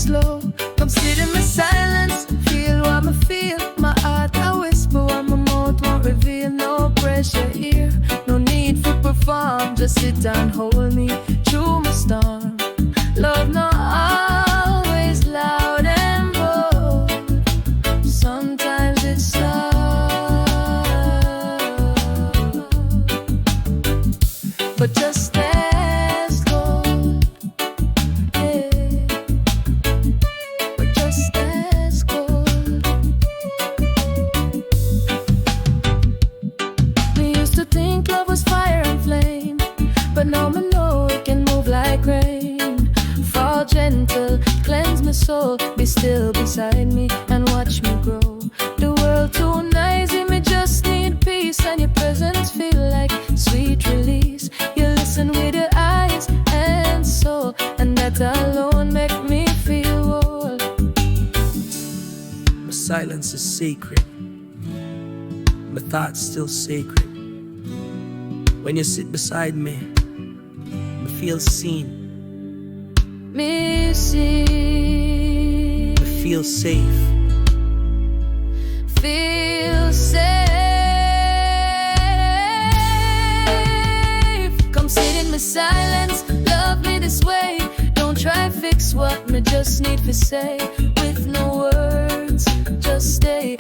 slow. Come sit in my silence, feel what I feel. My heart I whisper what my mouth won't reveal. No pressure here, no need for perform. Just sit and hold me through my storm. Love not always loud and bold. Sometimes it's soft, but just as gold. Yeah, but just as gold. We used to think love was fire and flame, but now I know it can move like rain. Fall gentle, cleanse my soul. Be still beside me and watch me grow. The world too noisy, me just need peace. And your presence feel like sweet release. You listen with your eyes and soul, and that alone make me feel whole. My silence is sacred. My thoughts still sacred. When you sit beside me, I feel seen. Me see, I feel safe. feel safe. Come sit in my silence, love me this way. Don't try fix what me just need to say. With no words, just stay.